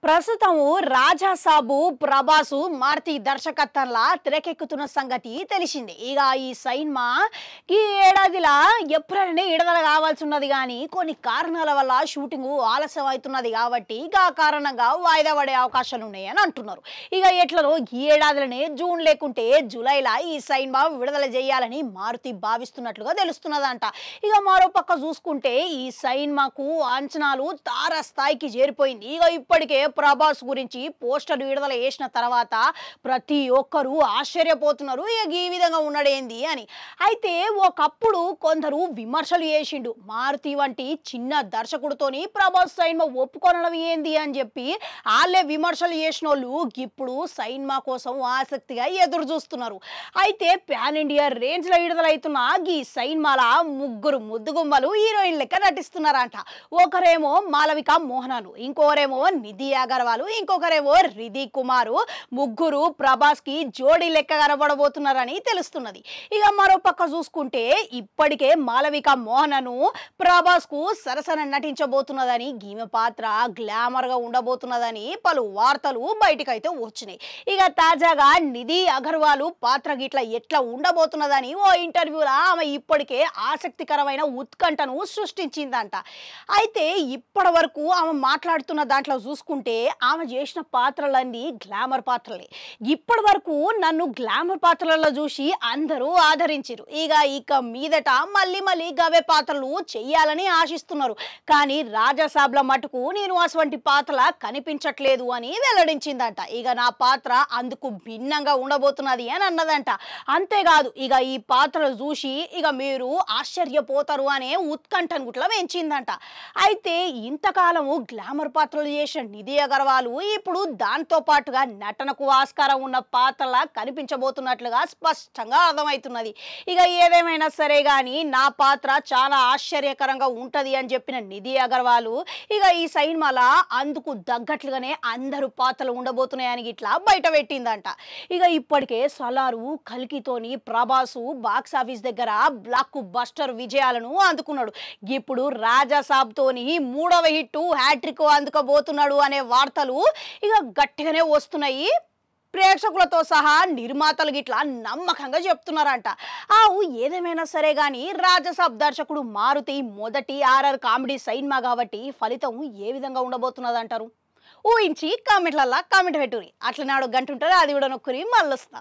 ప్రస్తుతము రాజా సాబు ప్రభాసు మారుతి దర్శకత్వంలా తెరకెక్కుతున్న సంగతి తెలిసింది. ఇక ఈ సినిమా ఈ ఏడాదిలా ఎప్పుడైనా విడుదల కావాల్సి ఉన్నది కానీ కొన్ని కారణాల వల్ల షూటింగ్ ఆలస్యం అవుతున్నది కాబట్టి ఇక ఆ కారణంగా వాయిదా పడే అవకాశాలు ఉన్నాయని అంటున్నారు. ఇక ఎట్లనో ఈ ఏడాదిలోనే జూన్ లేకుంటే జూలైలా ఈ సినిమా విడుదల చేయాలని మారుతి భావిస్తున్నట్లుగా తెలుస్తున్నదంట. ఇక మరో పక్క చూసుకుంటే ఈ సినిమాకు అంచనాలు తారస్థాయికి చేరిపోయింది. ఇక ఇప్పటికే ప్రభాస్ గురించి పోస్టర్ విడుదల చేసిన తర్వాత ప్రతి ఒక్కరూ ఆశ్చర్యపోతున్నారు ఇక ఈ విధంగా ఉన్నాడేంది అని. అయితే ఒకప్పుడు కొందరు విమర్శలు చేసిండు, మారుతి వంటి చిన్న దర్శకుడితోని ప్రభాస్ సినిమా ఒప్పుకొనడం ఏంది అని చెప్పి వాళ్ళే విమర్శలు చేసిన వాళ్ళు ఇప్పుడు సినిమా కోసం ఆసక్తిగా ఎదురు చూస్తున్నారు. అయితే ప్యాన్ ఇండియా రేంజ్ లో విడుదలవుతున్న ఈ సినిమాల ముగ్గురు ముద్దుగుమ్మలు హీరోయిన్ లెక్క నటిస్తున్నారంట. ఒకరేమో మాలవిక మోహనాలు, ఇంకొకరేమో నిధి అగర్వాల్, ఇంకొకరేమో రిధి కుమార్. ముగ్గురు ప్రభాస్ కి జోడీ లెక్క కనబడబోతున్నారని తెలుస్తున్నది. ఇక మరో పక్క చూసుకుంటే ఇప్పటికే మాలవిక మోహనను ప్రభాస్ కు సరసన నటించబోతున్నదని, ఈమె పాత్ర గ్లామర్ గా ఉండబోతున్నదని పలు వార్తలు బయటకైతే వచ్చినాయి. ఇక తాజాగా నిధి అగర్వాల్ పాత్ర గిట్ల ఎట్లా ఉండబోతున్నదని ఓ ఇంటర్వ్యూలో ఆమె ఇప్పటికే ఆసక్తికరమైన ఉత్కంఠను సృష్టించిందంట. అయితే ఇప్పటి వరకు ఆమె మాట్లాడుతున్న దాంట్లో చూసుకుంటే ఆమె చేసిన పాత్రలన్నీ గ్లామర్ పాత్రలే. ఇప్పటి వరకు నన్ను గ్లామర్ పాత్రలలో చూసి అందరూ ఆదరించారు. ఇక మీదట మళ్ళీ మళ్ళీ గవే పాత్రలు చెయ్యాలని ఆశిస్తున్నారు. కానీ రాజాసాబ్ల మటుకు నేను అటువంటి పాత్రల కనిపించట్లేదు అని వెల్లడించిందంట. ఇక నా పాత్ర అందుకు భిన్నంగా ఉండబోతున్నది అని అన్నదంట. అంతేకాదు ఇక ఈ పాత్రలు చూసి ఇక మీరు ఆశ్చర్యపోతారు అనే ఉత్కంఠను గుట్లా పెంచిందంట. అయితే ఇంతకాలము గ్లామర్ పాత్రలు చేసిన నిధి అగర్వాల్ ఇప్పుడు దాంతో పాటుగా నటనకు ఆస్కారం ఉన్న పాత్రలా కనిపించబోతున్నట్లుగా స్పష్టంగా అర్థమవుతున్నది. ఇక ఏదేమైనా సరే గాని నా పాత్ర చాలా ఆశ్చర్యకరంగా ఉంటది అని చెప్పిన నిధి అగర్వాల్ ఇక ఈ సినిమాలో అందుకు తగ్గట్లుగానే అందరూ పాత్రలు ఉండబోతున్నాయని ఇట్లా బయట పెట్టిందంట. ఇక ఇప్పటికే సలారు కల్కితోని ప్రభాసు బాక్స్ ఆఫీస్ దగ్గర బ్లాక్ బస్టర్ విజయాలను అందుకున్నాడు. ఇప్పుడు రాజాసాబ్ తోని మూడవ హిట్ హ్యాట్రిక్ అందుకోబోతున్నాడు అనే వార్తలు ఇక గట్టిగానే వస్తున్నాయి. ప్రేక్షకులతో సహా నిర్మాతలు గిట్లా నమ్మకంగా చెప్తున్నారంట. ఏదేమైనా సరే గాని రాజసాబ్ దర్శకుడు మారుతి మొదటి ఆర్ఆర్ కామెడీ సినిమా కాబట్టి ఫలితం ఏ విధంగా ఉండబోతున్నది అంటారు? ఊహించి కామెంట్లల్లా కామెంట్ పెట్టురి. అట్లనే గంట ఉంటుంది, అది కూడా నొక్కురి మళ్ళొస్తా.